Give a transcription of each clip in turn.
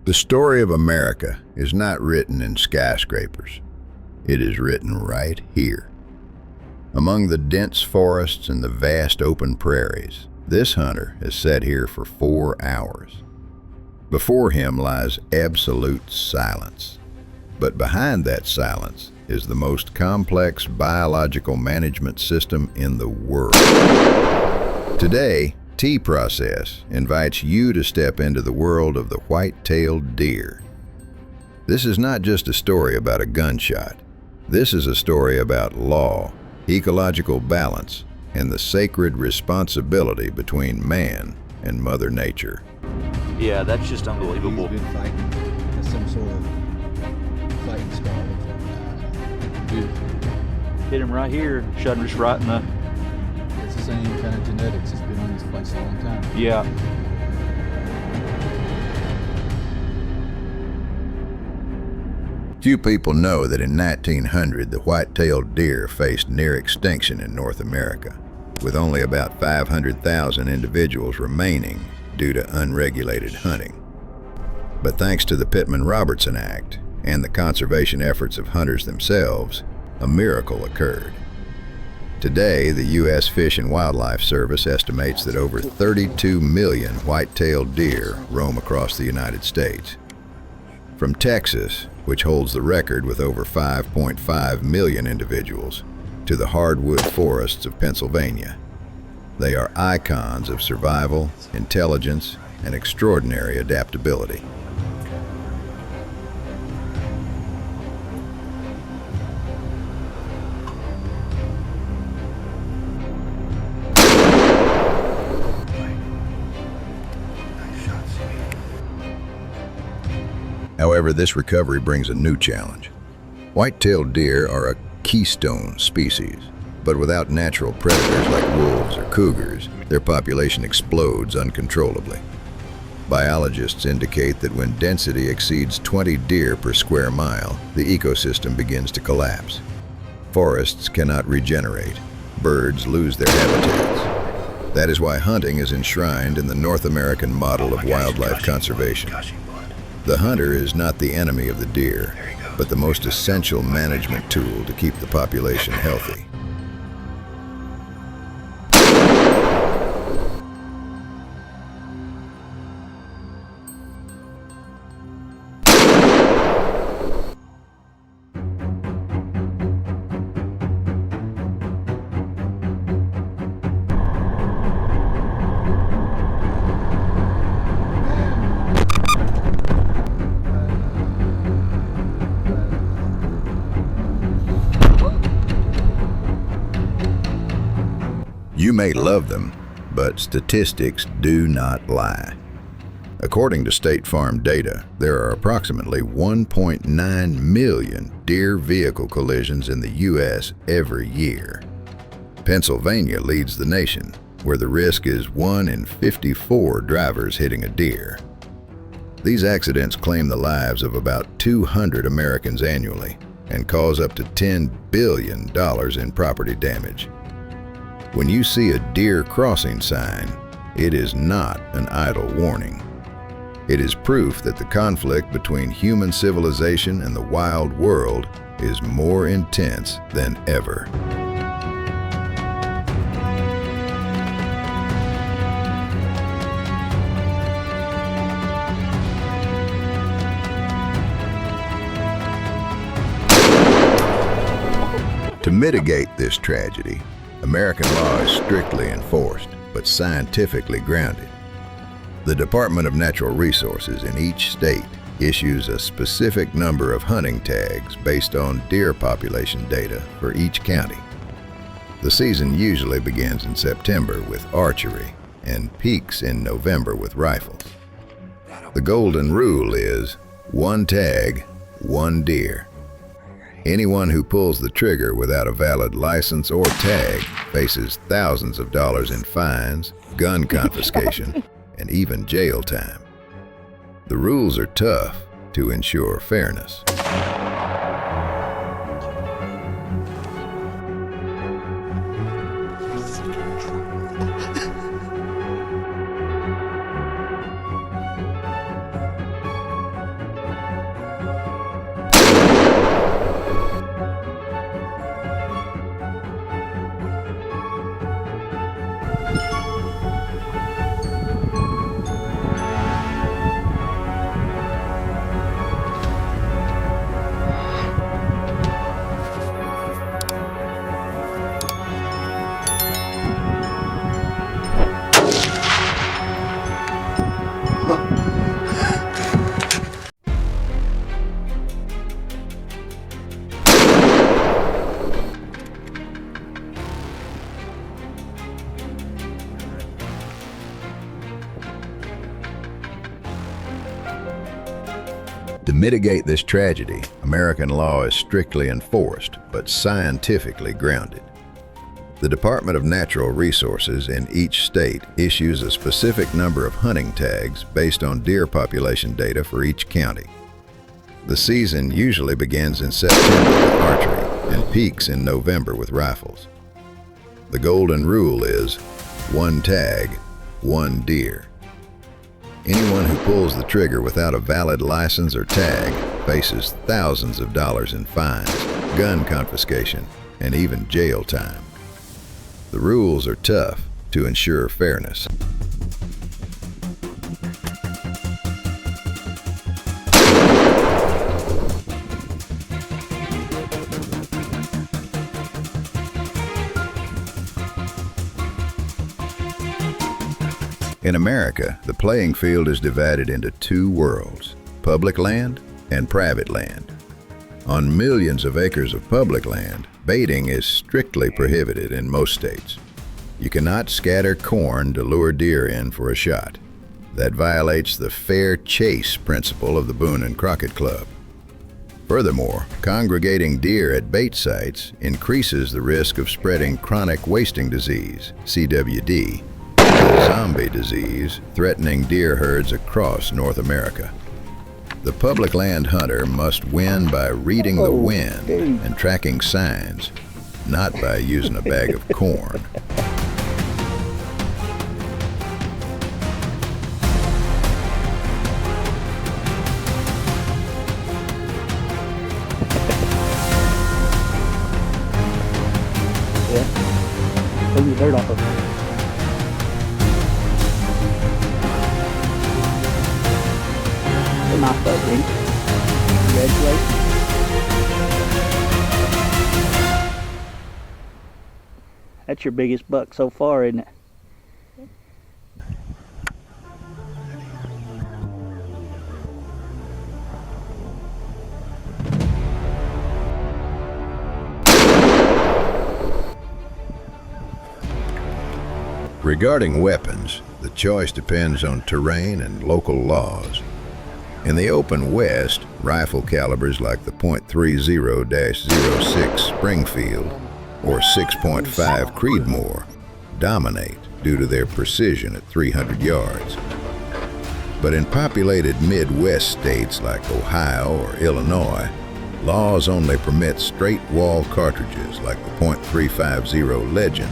The story of America is not written in skyscrapers. It is written right here. Among the dense forests and the vast open prairies, this hunter has sat here for 4 hours. Before him lies absolute silence. But behind that silence is the most complex biological management system in the world. Today, T-Process invites you to step into the world of the white-tailed deer. This is not just a story about a gunshot. This is a story about law, ecological balance, and the sacred responsibility between man and Mother Nature. Yeah, that's just unbelievable. He's been fighting. That's some sort of fighting scar. Beautiful. Hit him right here, shot him just right in the... It's the same kind of genetics. It's been on this place a long time. Yeah. Few people know that in 1900, the white-tailed deer faced near extinction in North America, with only about 500,000 individuals remaining due to unregulated hunting. But thanks to the Pittman-Robertson Act and the conservation efforts of hunters themselves, a miracle occurred. Today, the U.S. Fish and Wildlife Service estimates that over 32 million white-tailed deer roam across the United States. From Texas, which holds the record with over 5.5 million individuals, to the hardwood forests of Pennsylvania. They are icons of survival, intelligence, and extraordinary adaptability. However, this recovery brings a new challenge. White-tailed deer are a keystone species, but without natural predators like wolves or cougars, their population explodes uncontrollably. Biologists indicate that when density exceeds 20 deer per square mile, the ecosystem begins to collapse. Forests cannot regenerate. Birds lose their habitats. That is why hunting is enshrined in the North American model of wildlife conservation. The hunter is not the enemy of the deer, but the most essential management tool to keep the population healthy. You may love them, but statistics do not lie. According to State Farm data, there are approximately 1.9 million deer vehicle collisions in the U.S. every year. Pennsylvania leads the nation, where the risk is 1 in 54 drivers hitting a deer. These accidents claim the lives of about 200 Americans annually and cause up to $10 billion in property damage. When you see a deer crossing sign, it is not an idle warning. It is proof that the conflict between human civilization and the wild world is more intense than ever. To mitigate this tragedy, American law is strictly enforced, but scientifically grounded. The Department of Natural Resources in each state issues a specific number of hunting tags based on deer population data for each county. The season usually begins in September with archery and peaks in November with rifles. The golden rule is 1 tag, 1 deer. Anyone who pulls the trigger without a valid license or tag faces thousands of dollars in fines, gun confiscation, and even jail time. The rules are tough to ensure fairness. To mitigate this tragedy, American law is strictly enforced, but scientifically grounded. The Department of Natural Resources in each state issues a specific number of hunting tags based on deer population data for each county. The season usually begins in September with archery and peaks in November with rifles. The golden rule is one tag, one deer. Anyone who pulls the trigger without a valid license or tag faces thousands of dollars in fines, gun confiscation, and even jail time. The rules are tough to ensure fairness. In America, the playing field is divided into two worlds, public land and private land. On millions of acres of public land, baiting is strictly prohibited in most states. You cannot scatter corn to lure deer in for a shot. That violates the fair chase principle of the Boone and Crockett Club. Furthermore, congregating deer at bait sites increases the risk of spreading chronic wasting disease, CWD, a zombie disease threatening deer herds across North America. The public land hunter must win by reading the wind and tracking signs, not by using a bag of corn. Yeah. Pull the dirt off of it. Nice buck, dude. Congratulations. That's your biggest buck so far, isn't it? Regarding weapons, the choice depends on terrain and local laws. In the open West, rifle calibers like the .30-06 Springfield or 6.5 Creedmoor dominate due to their precision at 300 yards. But in populated Midwest states like Ohio or Illinois, laws only permit straight wall cartridges like the .350 Legend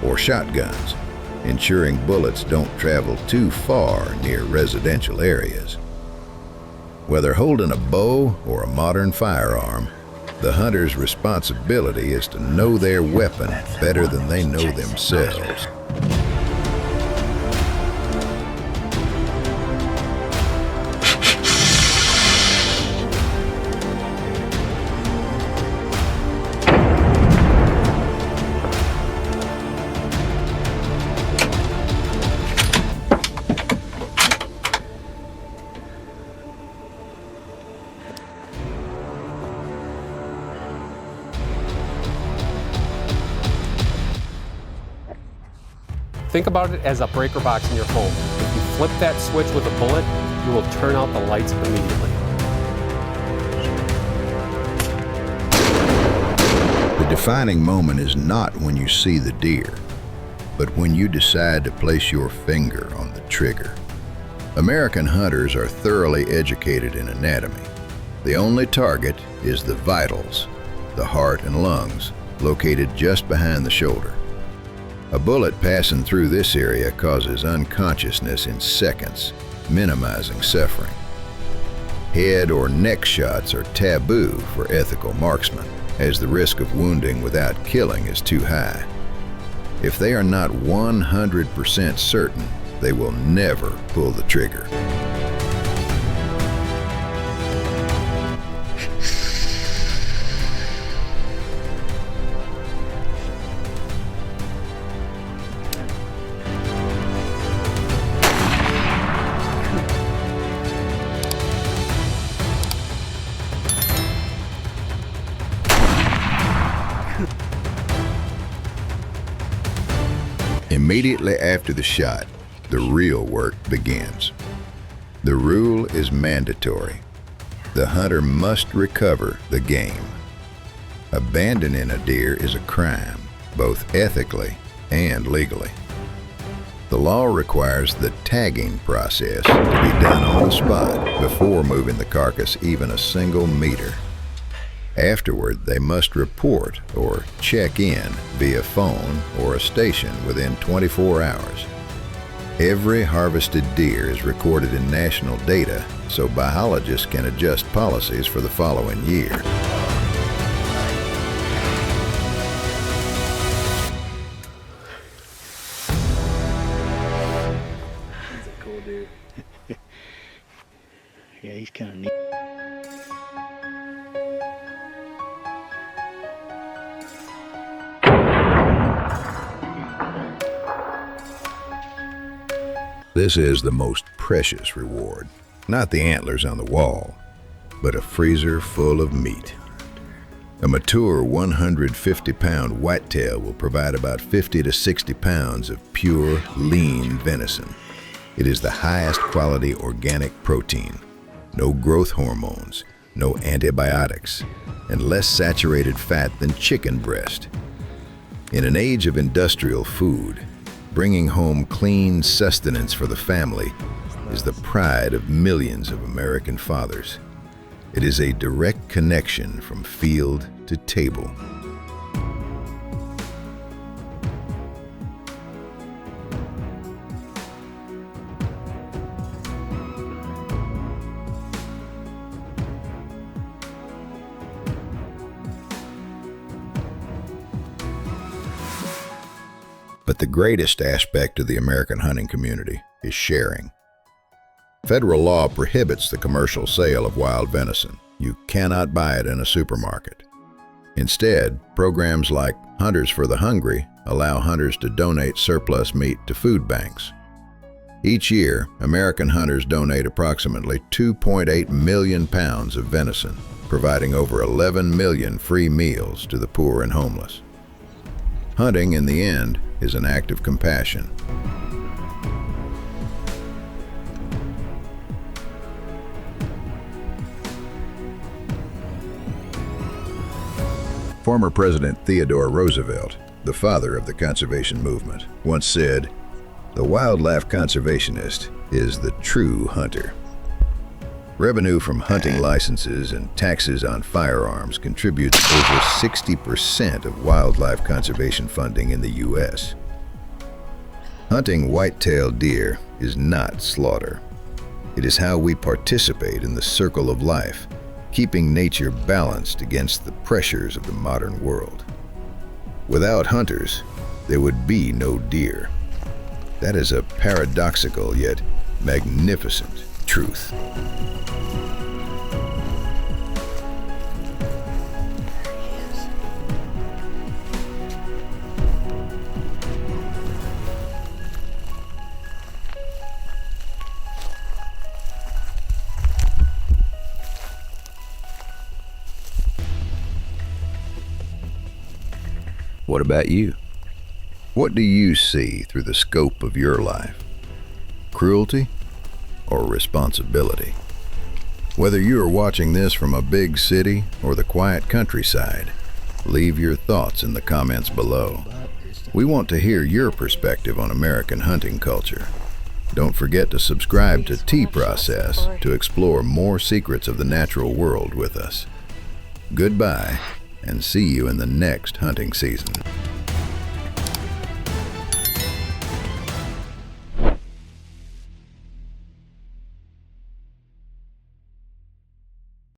or shotguns, ensuring bullets don't travel too far near residential areas. Whether holding a bow or a modern firearm, the hunter's responsibility is to know their weapon better than they know themselves. Think about it as a breaker box in your home. If you flip that switch with a bullet, you will turn out the lights immediately. The defining moment is not when you see the deer, but when you decide to place your finger on the trigger. American hunters are thoroughly educated in anatomy. The only target is the vitals, the heart and lungs, located just behind the shoulder. A bullet passing through this area causes unconsciousness in seconds, minimizing suffering. Head or neck shots are taboo for ethical marksmen, as the risk of wounding without killing is too high. If they are not 100% certain, they will never pull the trigger. Immediately after the shot, the real work begins. The rule is mandatory. The hunter must recover the game. Abandoning a deer is a crime, both ethically and legally. The law requires the tagging process to be done on the spot before moving the carcass even a single meter. Afterward, they must report or check in via phone or a station within 24 hours. Every harvested deer is recorded in national data, so biologists can adjust policies for the following year. He's a cool dude. Yeah, he's kind of neat. This is the most precious reward. Not the antlers on the wall, but a freezer full of meat. A mature 150-pound whitetail will provide about 50 to 60 pounds of pure, lean venison. It is the highest quality organic protein, no growth hormones, no antibiotics, and less saturated fat than chicken breast. In an age of industrial food, bringing home clean sustenance for the family is the pride of millions of American fathers. It is a direct connection from field to table. But the greatest aspect of the American hunting community is sharing. Federal law prohibits the commercial sale of wild venison. You cannot buy it in a supermarket. Instead, programs like Hunters for the Hungry allow hunters to donate surplus meat to food banks. Each year, American hunters donate approximately 2.8 million pounds of venison, providing over 11 million free meals to the poor and homeless. Hunting, in the end, is an act of compassion. Former President Theodore Roosevelt, the father of the conservation movement, once said, "The wildlife conservationist is the true hunter." Revenue from hunting licenses and taxes on firearms contributes over 60% of wildlife conservation funding in the U.S. Hunting white-tailed deer is not slaughter. It is how we participate in the circle of life, keeping nature balanced against the pressures of the modern world. Without hunters, there would be no deer. That is a paradoxical yet magnificent truth. What about you? What do you see through the scope of your life? Cruelty or responsibility? Whether you are watching this from a big city or the quiet countryside, leave your thoughts in the comments below. We want to hear your perspective on American hunting culture. Don't forget to subscribe to T-Process to explore more secrets of the natural world with us. Goodbye, and see you in the next hunting season.